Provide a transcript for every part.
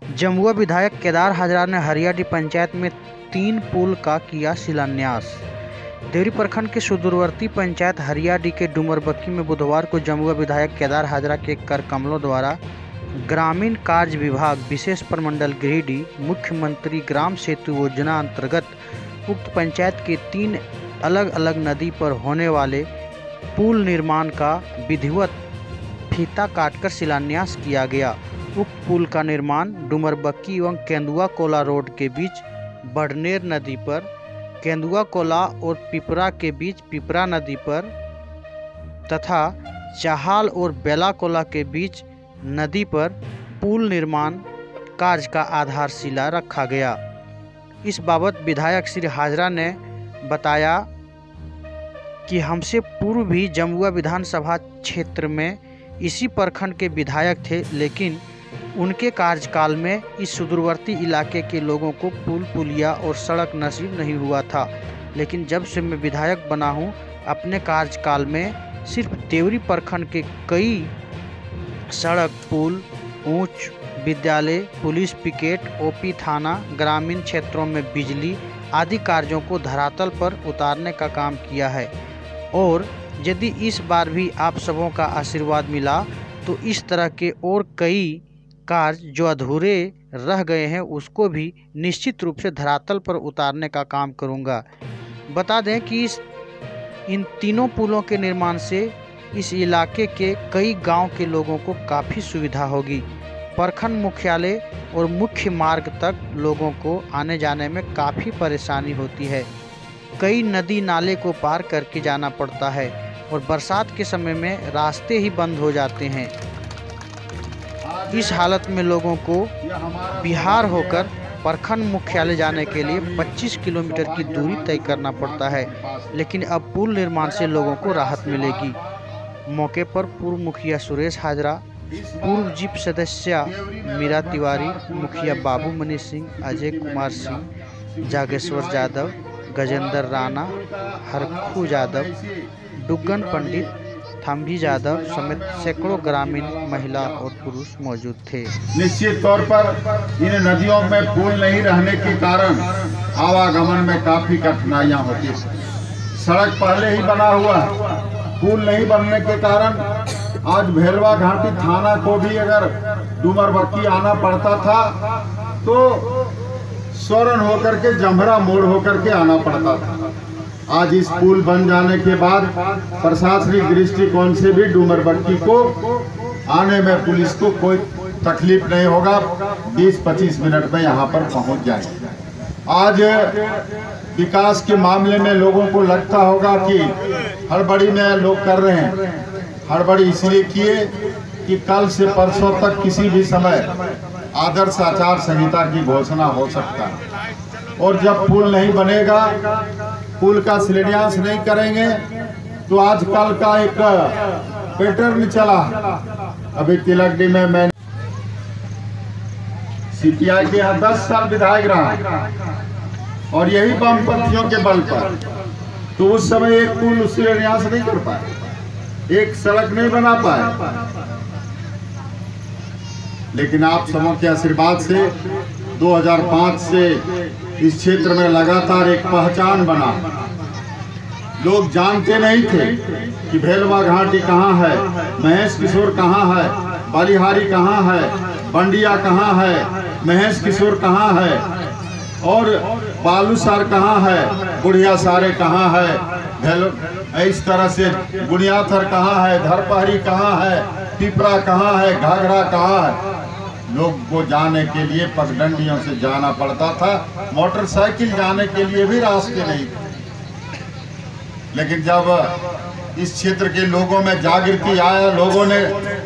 जमुआ विधायक केदार हाजरा ने हरियाडीह पंचायत में 3 पुल का किया शिलान्यास। देवरी प्रखंड के सुदूरवर्ती पंचायत हरियाडीह के डुमरबक्की में बुधवार को जमुआ विधायक केदार हाजरा के कर कमलों द्वारा ग्रामीण कार्य विभाग विशेष प्रमंडल गिरिडीह मुख्यमंत्री ग्राम सेतु योजना अंतर्गत उक्त पंचायत के 3 अलग अलग नदी पर होने वाले पुल निर्माण का विधिवत फीता काटकर शिलान्यास किया गया। उक्त पुल का निर्माण डुमरबक्की एवं केंदुआ कोला रोड के बीच बड़नेर नदी पर, केंदुआ कोला और पिपरा के बीच पिपरा नदी पर तथा चाहाल और बेला कोला के बीच नदी पर पुल निर्माण कार्य का आधारशिला रखा गया। इस बाबत विधायक श्री हाजरा ने बताया कि हमसे पूर्व भी जमुआ विधानसभा क्षेत्र में इसी प्रखंड के विधायक थे, लेकिन उनके कार्यकाल में इस सुदूरवर्ती इलाके के लोगों को पुल पुलिया और सड़क नसीब नहीं हुआ था। लेकिन जब से मैं विधायक बना हूं, अपने कार्यकाल में सिर्फ देवरी प्रखंड के कई सड़क, पुल, ऊंच विद्यालय, पुलिस पिकेट, ओपी थाना, ग्रामीण क्षेत्रों में बिजली आदि कार्यों को धरातल पर उतारने का काम किया है। और यदि इस बार भी आप सबों का आशीर्वाद मिला तो इस तरह के और कई कार्य जो अधूरे रह गए हैं उसको भी निश्चित रूप से धरातल पर उतारने का काम करूंगा। बता दें कि इन तीनों पुलों के निर्माण से इस इलाके के कई गांव के लोगों को काफ़ी सुविधा होगी। प्रखंड मुख्यालय और मुख्य मार्ग तक लोगों को आने जाने में काफ़ी परेशानी होती है। कई नदी नाले को पार करके जाना पड़ता है और बरसात के समय में रास्ते ही बंद हो जाते हैं। इस हालत में लोगों को बिहार होकर प्रखंड मुख्यालय जाने के लिए 25 किलोमीटर की दूरी तय करना पड़ता है, लेकिन अब पुल निर्माण से लोगों को राहत मिलेगी। मौके पर पूर्व मुखिया सुरेश हाजरा, पूर्व जीप सदस्य मीरा तिवारी, मुखिया बाबू मनी सिंह, अजय कुमार सिंह, जागेश्वर यादव, गजेंद्र राणा, हरखू यादव, डुग्गन पंडित, थम्भी यादव समेत सैकड़ों ग्रामीण महिला और पुरुष मौजूद थे। निश्चित तौर पर इन नदियों में पुल नहीं रहने के कारण आवागमन में काफी कठिनाइयां होती हैं। सड़क पहले ही बना हुआ है, पुल नहीं बनने के कारण आज भेलवा घाटी थाना को भी अगर डुमरबक्की आना पड़ता था तो सोरन होकर के जमरा मोड़ होकर के आना पड़ता था। आज इस पुल बन जाने के बाद प्रशासनिक दृष्टिकोण से भी डुमरबक्की को आने में पुलिस को कोई तकलीफ नहीं होगा। 20-25 मिनट में यहाँ पर पहुँच जाएंगे। आज विकास के मामले में लोगों को लगता होगा कि हड़बड़ी में लोग कर रहे हैं। हड़बड़ी इसलिए किए कि कल से परसों तक किसी भी समय आदर्श आचार संहिता की घोषणा हो सकता है और जब पुल नहीं बनेगा, पुल का शिलान्यास नहीं करेंगे तो आजकल का एक पैटर्न चला। अभी तिलकडी में मैं सीपीआई के यहाँ 10 साल विधायक रहा और यही वामपंथियों के बल पर, तो उस समय एक पुल शिलान्यास नहीं कर पाए, एक सड़क नहीं बना पाए। लेकिन आप सबों के आशीर्वाद से 2005 से इस क्षेत्र में लगातार एक पहचान बना। लोग जानते नहीं थे कि भेलवा घाटी कहाँ है, महेश किशोर कहाँ है, बलिहारी कहाँ है, बंडिया कहाँ है, महेश किशोर कहाँ है और बालूसार कहाँ है, बुढ़िया सारे कहाँ है, इस तरह से बुनियाथर कहाँ है, धरपहरी कहाँ है, पिपरा कहाँ है, घाघरा कहाँ है। लोग को जाने के लिए पगडंडियों से जाना पड़ता था, मोटरसाइकिल जाने के लिए भी रास्ते नहीं थे। लेकिन जब इस क्षेत्र के लोगों में जागृति आया, लोगों ने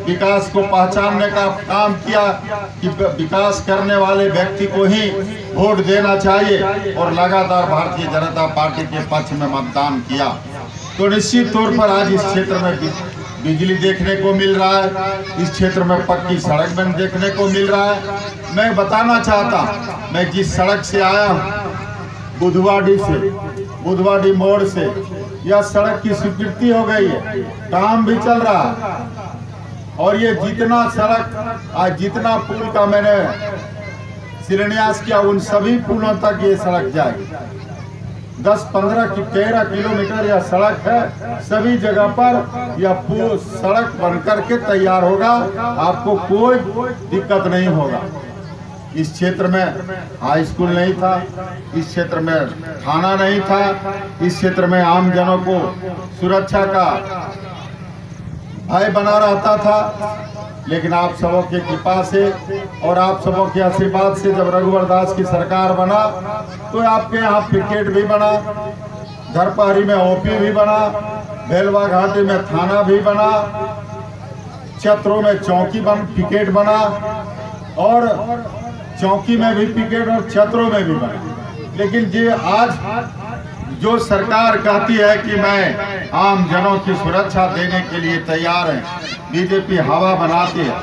विकास को पहचानने का काम किया कि विकास करने वाले व्यक्ति को ही वोट देना चाहिए और लगातार भारतीय जनता पार्टी के पक्ष में मतदान किया, तो निश्चित तौर पर आज इस क्षेत्र में बिजली देखने को मिल रहा है, इस क्षेत्र में पक्की सड़क बन देखने को मिल रहा है। मैं बताना चाहता, मैं जिस सड़क से आया हूँ बुधवाडी से, बुधवाडी मोड़ से, यह सड़क की स्वीकृति हो गई है, काम भी चल रहा है और ये जितना सड़क आज जितना पुल का मैंने शिलान्यास किया, उन सभी पुलों तक ये सड़क जाएगी। 10-15 किलोमीटर यह सड़क है, सभी जगह पर यह सड़क बनकर के तैयार होगा, आपको कोई दिक्कत नहीं होगा। इस क्षेत्र में हाई स्कूल नहीं था, इस क्षेत्र में थाना नहीं था, इस क्षेत्र में आम जनों को सुरक्षा का भय बना रहता था। लेकिन आप सबों की कृपा से और आप सबों के आशीर्वाद से जब रघुवर दास की सरकार बना तो आपके यहाँ पिकेट भी बना, धरपहरी में ओपी भी बना, भेलवा घाटी में थाना भी बना, चत्रों में चौकी पिकेट बना और चौकी में भी पिकेट और चत्रों में भी बना। लेकिन ये आज जो सरकार कहती है कि मैं आम जनों की सुरक्षा देने के लिए तैयार है, बीजेपी हवा बनाती है,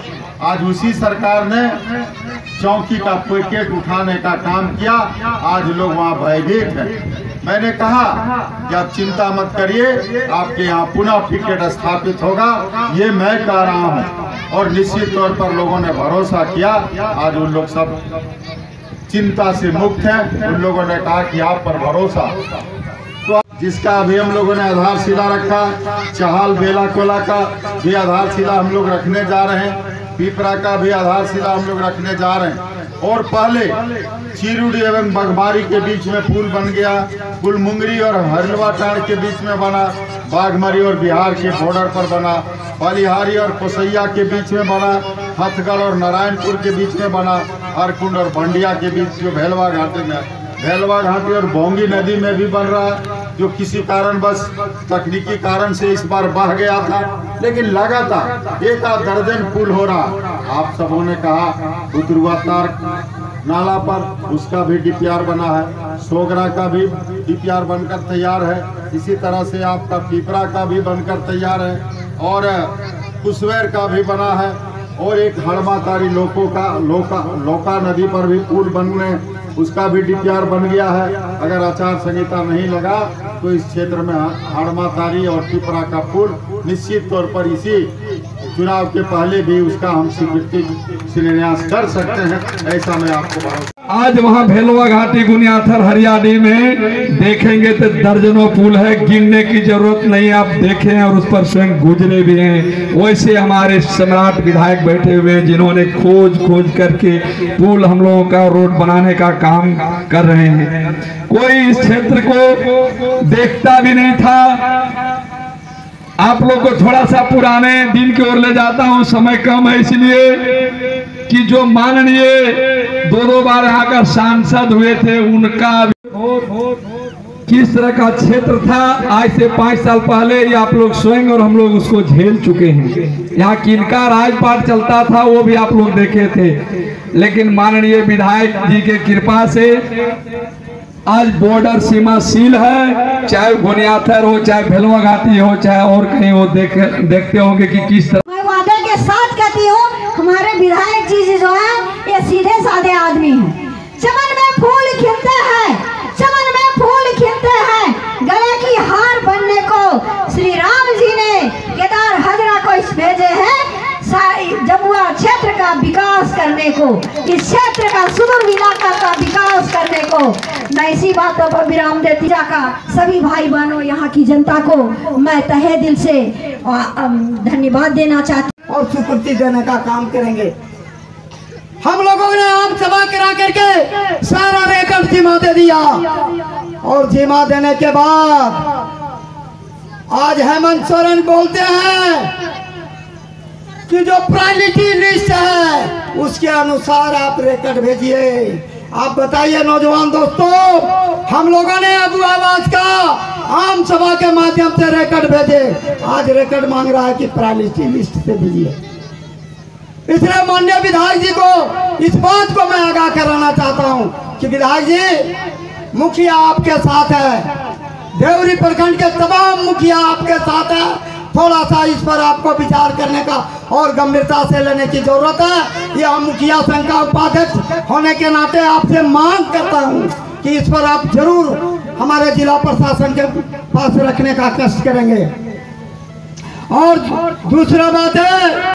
आज उसी सरकार ने चौकी का पिकेट उठाने का काम किया। आज लोग वहाँ भयभीत हैं। मैंने कहा कि आप चिंता मत करिए, आपके यहाँ पुनः पिकेट स्थापित होगा, ये मैं कह रहा हूँ। और निश्चित तौर पर लोगों ने भरोसा किया। आज उन लोग सब चिंता से मुक्त हैं। उन लोगों ने कहा कि आप पर भरोसा, तो जिसका अभी हम लोगों ने आधारशिला रखा, चहाल बेला कोला का भी आधारशिला हम लोग रखने जा रहे हैं, पीपरा का भी आधारशिला हम लोग रखने जा रहे हैं। और पहले चिरुडी एवं बगमारी के बीच में पुल बन गया, पुल मुंगरी और हरिलवा टाड़ के बीच में बना, बागमरी और बिहार के बॉर्डर पर बना, बलिहारी और कोसैया के बीच में बना, हथगढ़ और नारायणपुर के बीच में बना, हरकुंड और बंडिया के बीच जो भेलवा घाटी में, भेलवा घाटी और बोंगी नदी में भी बन रहा है, जो किसी कारण बस तकनीकी कारण से इस बार बह गया था। लेकिन लगातार 1 दर्जन पुल हो रहा। आप सबों ने कहा बुतरुआ तार नाला पर उसका भी डीपीआर बना है, सोगरा का भी डीपीआर बनकर तैयार है, इसी तरह से आपका पीपरा का भी बनकर तैयार है और कुशवेर का भी बना है। और एक हड़मातारी लोका नदी पर भी पुल बनने, उसका भी डीपीआर बन गया है। अगर आचार संहिता नहीं लगा तो इस क्षेत्र में हड़मातारी और पिपरा का पुल निश्चित तौर पर इसी चुनाव के पहले भी उसका हम स्वीकृति शिलान्यास कर सकते हैं, ऐसा मैं आपको भरोसा। आज वहाँ भेलवा घाटी गुनियाथर हरियाणी में देखेंगे तो दर्जनों पुल है, गिनने की जरूरत नहीं, आप देखें और उस पर स्वयं गुजरे भी हैं। वैसे हमारे सम्राट विधायक बैठे हुए हैं जिन्होंने खोज करके पुल हम लोगों का रोड बनाने का काम कर रहे हैं। कोई इस क्षेत्र को देखता भी नहीं था। आप लोग को थोड़ा सा पुराने दिन की ओर ले जाता हूँ, समय कम है इसलिए कि जो माननीय 2 बार यहाँ का सांसद हुए थे उनका किस तरह का क्षेत्र था आज से 5 साल पहले, ये आप लोग स्वयं और हम लोग उसको झेल चुके हैं। यहाँ किनका राजपाट चलता था वो भी आप लोग देखे थे। लेकिन माननीय विधायक जी के कृपा से आज बॉर्डर सीमा सील है, चाहे गुनियाथर हो, चाहे भेलवा घाटी हो, चाहे और कहीं हो। देखते होंगे कि किस तरह। मैं वादे के साथ कहती हूँ, हमारे विधायक जी जो है ये सीधे साधे आदमी हैं। चमन में फूल खिलते हैं, चमन में फूल खिलते हैं, गले की हार बनने को श्री राम जी ने केदार हाजरा को इस भेजे हैं जमुआ क्षेत्र का विकास करने को, इस क्षेत्र का सुदूर इलाका का विकास करने को। मैं इसी बातों पर विराम देती का सभी भाई बहनों, यहाँ की जनता को मैं तहे दिल से धन्यवाद देना चाहती और स्वीकृति देने का काम करेंगे। हम लोगों ने आम सभा करा करके सारा रेकॉर्ड जिम्मा दे दिया और जिम्मा देने के बाद आज हेमंत सोरेन बोलते हैं कि जो प्रायोरिटी लिस्ट है उसके अनुसार आप रिकॉर्ड भेजिए। आप बताइए नौजवान दोस्तों, हम लोगों ने अबू आवाज का आम सभा के माध्यम से रिकॉर्ड भेजे, आज रिकॉर्ड मांग रहा है कि प्रायोरिटी लिस्ट से भेजिए। इसलिए माननीय विधायक जी को इस बात को मैं आगाह कराना चाहता हूं कि विधायक जी, मुखिया आपके साथ है, देवरी प्रखंड के तमाम मुखिया आपके साथ है। थोड़ा सा इस पर आपको विचार करने का और गंभीरता से लेने की जरूरत है। यह मुखिया संघ का उपाध्यक्ष होने के नाते आपसे मांग करता हूं कि इस पर आप जरूर हमारे जिला प्रशासन के पास रखने का कष्ट करेंगे। और दूसरा बात है